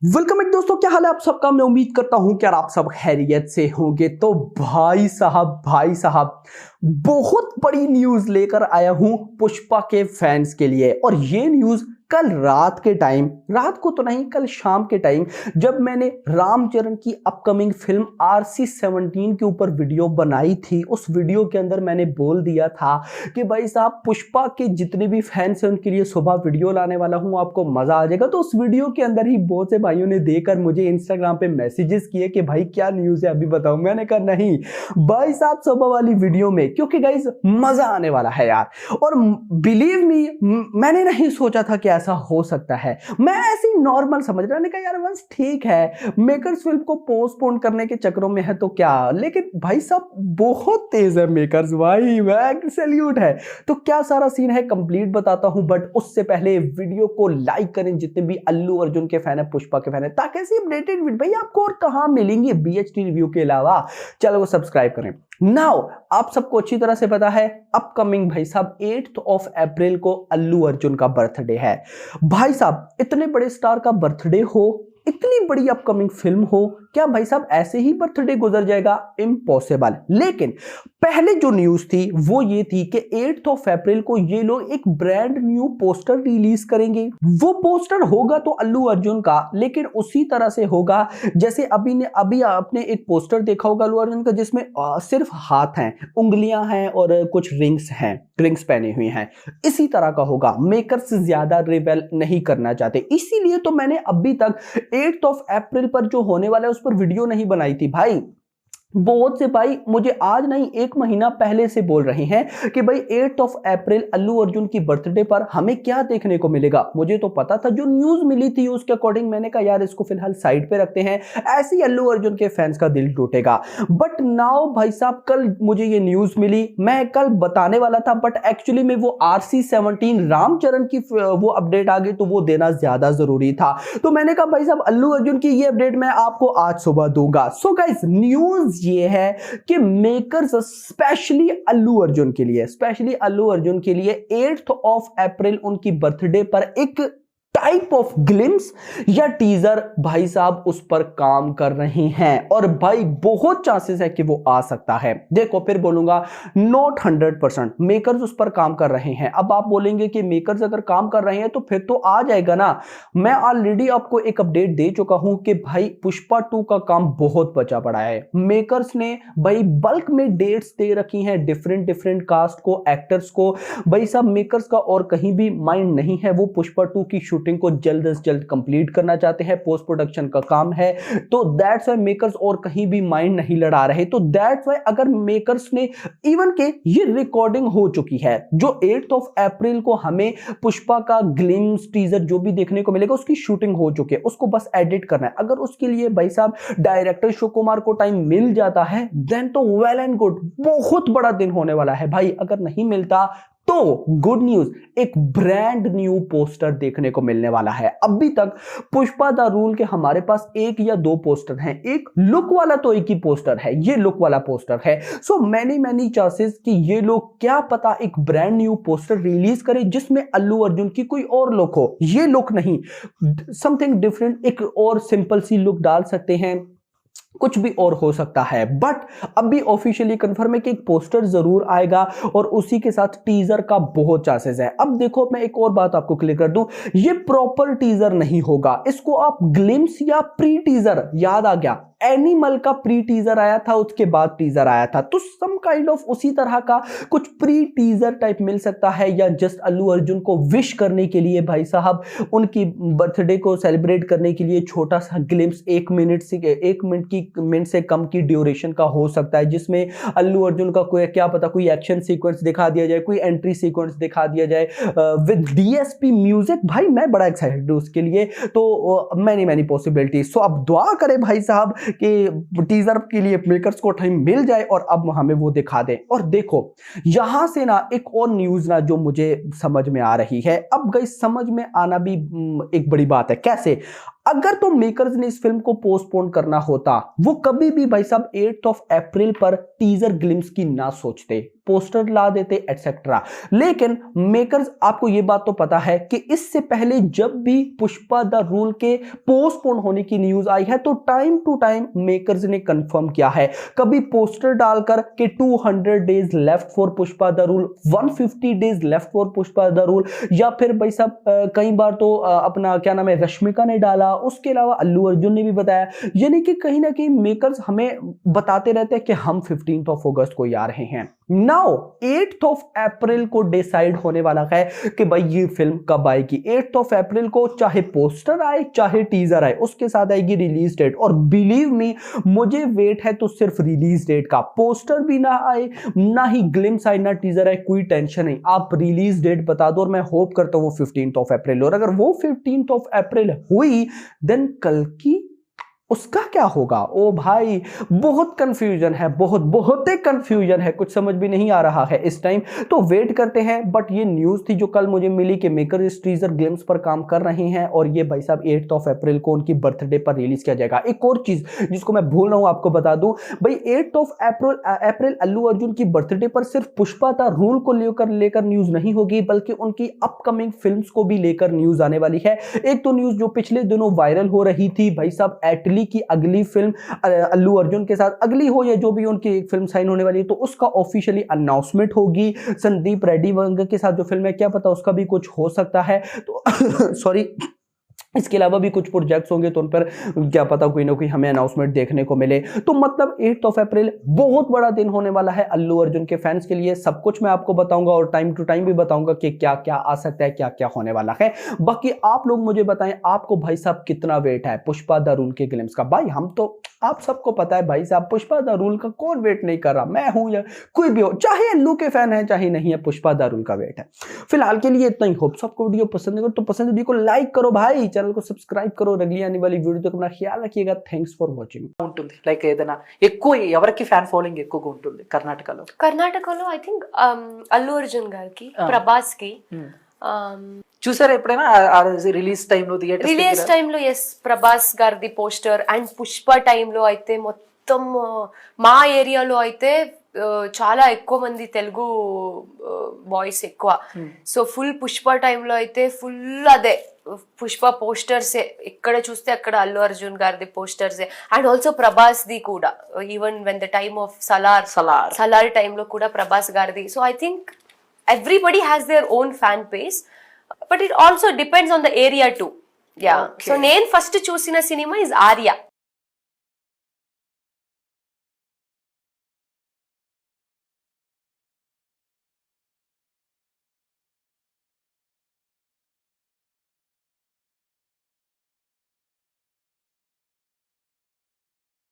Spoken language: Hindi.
वेलकम एक दोस्तों, क्या हाल है आप सबका। मैं उम्मीद करता हूं कि यार आप सब खैरियत से होंगे। तो भाई साहब बहुत बड़ी न्यूज लेकर आया हूं पुष्पा के फैंस के लिए। और ये न्यूज कल रात के टाइम, रात को तो नहीं कल शाम के टाइम, जब मैंने रामचरण की अपकमिंग फिल्म RC-17 के ऊपर वीडियो बनाई थी, उस वीडियो के अंदर मैंने बोल दिया था कि भाई साहब पुष्पा के जितने भी फैंस हैं उनके लिए सुबह वीडियो लाने वाला हूं, आपको मजा आ जाएगा। तो उस वीडियो के अंदर ही बहुत से भाइयों ने देखकर मुझे इंस्टाग्राम पे मैसेजेस किए कि भाई क्या न्यूज है अभी बताओ। मैंने कहा नहीं भाई साहब सुबह वाली वीडियो में, क्योंकि गाइस मजा आने वाला है यार। और बिलीव मी, मैंने नहीं सोचा था कि ऐसा हो सकता है। मैं ऐसी नॉर्मल समझ रहा, मैंने कहा यार बस ठीक है, मेकर्स फिल्म को पोस्टपोन करने के चक्रों में है तो क्या। लेकिन भाई साहब बहुत तेज है मेकर्स, भाई मैं सैल्यूट है। तो क्या सारा सीन है कंप्लीट बताता हूं, बट उससे पहले वीडियो को लाइक करें जितने भी अल्लू अर्जुन के फैन है, पुष्पा के फैन है, ताकि ऐसी अपडेटेड वीडियो भाई आपको और कहां मिलेंगी BHT रिव्यू के अलावा। चलो वो सब्सक्राइब करें। नाउ आप सबको अच्छी तरह से पता है अपकमिंग भाई साहब 8 अप्रैल को अल्लू अर्जुन का बर्थडे है। भाई साहब इतने बड़े स्टार का बर्थडे हो, इतनी बड़ी अपकमिंग फिल्म हो, क्या भाई साहब ऐसे ही बर्थडे गुजर जाएगा? इम्पॉसिबल। लेकिन पहले जो न्यूज थी वो ये थी कि 8 अप्रैल को ये लोग एक ब्रांड न्यू पोस्टर रिलीज करेंगे। वो पोस्टर होगा तो अल्लू अर्जुन का, लेकिन उसी तरह से होगा जैसे अभी आपने एक पोस्टर देखा होगा अल्लू अर्जुन का, जिसमें सिर्फ हाथ हैं, उंगलियां हैं और कुछ रिंग्स पहने हुए हैं। इसी तरह का होगा। मेकर्स ज्यादा रिवेल नहीं करना चाहते, इसीलिए तो मैंने अभी तक 8 अप्रैल पर जो होने वाला है उस पर वीडियो नहीं बनाई थी। भाई बहुत से भाई मुझे आज नहीं 1 महीना पहले से बोल रहे हैं कि भाई 8 अप्रैल अल्लू अर्जुन की बर्थडे पर हमें क्या देखने को मिलेगा। मुझे तो पता था, जो न्यूज मिली थी उसके अकॉर्डिंग मैंने कहा यार इसको फिलहाल साइड पे रखते हैं, ऐसे ही अल्लू अर्जुन के फैंस का दिल टूटेगा। बट नाउ भाई साहब कल मुझे ये न्यूज मिली, मैं कल बताने वाला था बट एक्चुअली में वो RC-17 रामचरण की वो अपडेट आ गई तो वो देना ज्यादा जरूरी था। तो मैंने कहा भाई साहब अल्लू अर्जुन की ये अपडेट मैं आपको आज सुबह दूंगा। सो गाइस न्यूज ये है कि मेकर्स स्पेशली अल्लू अर्जुन के लिए 8 अप्रैल उनकी बर्थडे पर एक टाइप ऑफ ग्लिम्स या टीजर भाई साहब उस पर काम कर रहे हैं। और भाई बहुत चांसेस है कि वो आ सकता है। देखो फिर बोलूंगा नॉट 100%, मेकर्स उस पर काम कर रहे हैं। अब आप बोलेंगे कि मेकर्स अगर काम कर रहे हैं तो फिर तो आ जाएगा ना। मैं ऑलरेडी आपको एक अपडेट दे चुका हूं कि भाई पुष्पा 2 का काम बहुत बचा पड़ा है। मेकर्स ने भाई बल्क में डेट्स दे रखी हैं डिफरेंट कास्ट को, एक्टर्स को। भाई साहब मेकर्स का और कहीं भी माइंड नहीं है, वो पुष्पा 2 की शूटिंग को जल्द से जल्द कंप्लीट करना चाहते हैं। पोस्ट प्रोडक्शन का काम है, तो दैट्स व्हाई मेकर्स और कहीं भी माइंड नहीं लड़ा रहे। तो दैट्स व्हाई अगर मेकर्स ने इवन के ये रिकॉर्डिंग हो चुकी है, जो 8 अप्रैल को हमें पुष्पा का ग्लिम्स टीजर जो भी देखने को मिलेगा उसकी शूटिंग हो चुकी है, उसको बस एडिट करना है। अगर उसके लिए भाई साहब डायरेक्टर शिव कुमार को टाइम मिल जाता है देन तो वेल एंड गुड, बहुत बड़ा दिन होने वाला है भाई। अगर नहीं मिलता तो गुड न्यूज, एक ब्रांड न्यू पोस्टर देखने को मिलने वाला है। अभी तक पुष्पा द रूल के हमारे पास 1 या 2 पोस्टर हैं। एक लुक वाला तो एक ही पोस्टर है, ये लुक वाला पोस्टर है। सो मैनी चांसेस कि ये लोग क्या पता एक ब्रांड न्यू पोस्टर रिलीज करें जिसमें अल्लू अर्जुन की कोई और लुक हो। ये लुक नहीं, समथिंग डिफरेंट, एक और सिंपल सी लुक डाल सकते हैं, कुछ भी और हो सकता है। बट अभी ऑफिशियली कंफर्म है कि एक पोस्टर जरूर आएगा और उसी के साथ टीजर का बहुत चांसेस है। अब देखो मैं एक और बात आपको क्लियर कर दूं, ये प्रॉपर टीजर नहीं होगा, इसको आप ग्लिम्स या प्री टीजर, याद आ गया एनिमल का प्री टीजर आया था उसके बाद टीजर आया था, तो सम काइंड ऑफ उसी तरह का कुछ प्री टीजर टाइप मिल सकता है। या जस्ट अल्लू अर्जुन को विश करने के लिए भाई साहब उनकी बर्थडे को सेलिब्रेट करने के लिए छोटा सा ग्लिम्स 1 मिनट से कम की ड्यूरेशन का हो सकता है, जिसमें अल्लू अर्जुन का कोई क्या पता कोई एक्शन सीक्वेंस दिखा दिया जाए, कोई एंट्री सीक्वेंस दिखा दिया जाए विद DSP म्यूजिक। भाई मैं बड़ा एक्साइटेड हूं उसके लिए। तो मैनी पॉसिबिलिटी। सो अब दुआ करें भाई साहब कि टीजर के लिए मेकर्स को टाइम मिल जाए और अब हमें वो दिखा दें। और देखो यहां से ना एक और न्यूज ना जो मुझे समझ में आ रही है, अब गई समझ में आना भी एक बड़ी बात है। कैसे? अगर तो मेकर्स ने इस फिल्म को पोस्टपोन करना होता, वो कभी भी भाई साहब 8 अप्रैल पर टीजर ग्लिम्स की ना सोचते। पोस्टर ला देते एटसेट्रा। लेकिन मेकर्स, आपको ये बात तो पता है कि इससे पहले जब भी पुष्पा द रूल के पोस्टपोन होने की न्यूज आई है तो टाइम टू टाइम मेकर्स ने कंफर्म किया है, कभी पोस्टर डालकर कि 200 days left for Pushpa the rule, 150 days left for Pushpa the rule, या फिर भाई साहब कई बार तो अपना क्या नाम है रश्मिका ने डाला, उसके अलावा अल्लू अर्जुन ने भी बताया। यानी कि कहीं ना कहीं मेकर्स हमें बताते रहते हैं कि हम 15 अगस्त को ही आ रहे हैं। नाउ 8 अप्रैल को डिसाइड होने वाला है कि भाई ये फिल्म कब आएगी। 8 अप्रैल को चाहे पोस्टर आए चाहे टीजर आए, उसके साथ आएगी रिलीज डेट। और बिलीव मी, मुझे वेट है तो सिर्फ रिलीज डेट का, पोस्टर भी ना आए ना ही ग्लिम्स आए ना टीजर आए, कोई टेंशन नहीं, आप रिलीज डेट बता दो और मैं होप करता हूं वो 15 अप्रैल। और अगर वो 15 अप्रैल हुई देन कल की उसका क्या होगा? ओ भाई बहुत कंफ्यूजन है, बहुत ही कंफ्यूजन है, कुछ समझ भी नहीं आ रहा है इस टाइम। तो वेट करते हैं। बट ये न्यूज थी जो कल मुझे मिली कि मेकर इस टीजर ग्लिम्स पर काम कर रहे हैं और ये भाई साहब 8 अप्रैल को उनकी बर्थडे पर रिलीज किया जाएगा। एक और चीज जिसको मैं भूल रहा हूं आपको बता दूं, भाई 8 अप्रैल अल्लू अर्जुन की बर्थडे पर सिर्फ पुष्पा द रूल को लेकर न्यूज नहीं होगी, बल्कि उनकी अपकमिंग फिल्म्स को भी लेकर न्यूज आने वाली है। एक तो न्यूज जो पिछले दिनों वायरल हो रही थी, भाई साहब एटली की अगली फिल्म अल्लू अर्जुन के साथ, अगली हो या जो भी उनकी एक फिल्म साइन होने वाली है, तो उसका ऑफिशियली अनाउंसमेंट होगी। संदीप रेड्डी वंग के साथ जो फिल्म है, क्या पता उसका भी कुछ हो सकता है। तो सॉरी, इसके अलावा भी कुछ प्रोजेक्ट्स होंगे तो उन पर क्या पता कोई ना कोई हमें अनाउंसमेंट देखने को मिले। तो मतलब 8 अप्रैल बहुत बड़ा दिन होने वाला है अल्लू अर्जुन के फैंस के लिए। सब कुछ मैं आपको बताऊंगा और टाइम टू टाइम भी बताऊंगा कि क्या क्या आ सकता है, क्या क्या होने वाला है। बाकी आप लोग मुझे बताएं, आपको भाई साहब कितना वेट है पुष्पा द रूल के ग्लिम्स का? भाई हम तो, आप सबको पता है भाई साहब, पुष्पा द रूल का कौन वेट नहीं कर रहा, मैं हूं या कोई भी हो, चाहे अल्लू के फैन है चाहे नहीं है, पुष्पा द रूल का वेट है। फिलहाल के लिए इतना ही। होप सबको वीडियो पसंद है तो पसंद वीडियो को लाइक करो भाई, चैनल को सब्सक्राइब करो, अगली आने वाली वीडियो तक अपना ख्याल रखिएगा। Thanks for watching. ఉంటుంది లైక్ ఏదైనా ఎక్కువ ఎవరికి ఫ్యాన్ ఫాలోయింగ్ ఎక్కువగా ఉంటుంది కర్ణాటకలో ఐ థింక్ అల్లు అర్జున్ గారికి, ప్రభాస్ కి. చూసారా ఎప్పుడైనా రిలీజ్ టైంలో? ఎస్, ప్రభాస్ గారిది పోస్టర్ అండ్ పుష్ప టైంలో అయితే మొత్తం మా ఏరియాలో అయితే చాలా ఎక్కువ మంది తెలుగు బాయ్స్ ఎక్కువ. సో ఫుల్ పుష్ప టైంలో అయితే ఫుల్ అదే పుష్ప పోస్టర్స్, ఎక్కడ చూస్తే అక్కడ అల్లు అర్జున్ గారిది పోస్టర్స్. అండ్ ఆల్సో ప్రభాస్ ది కూడా, even when the time of Salaar టైంలో కూడా ప్రభాస్ గారిది. So I think everybody has their own fan base, but it also depends on the area too. Yeah, so నేను ఫస్ట్ చూసిన సినిమా ఇస్ ఆర్య.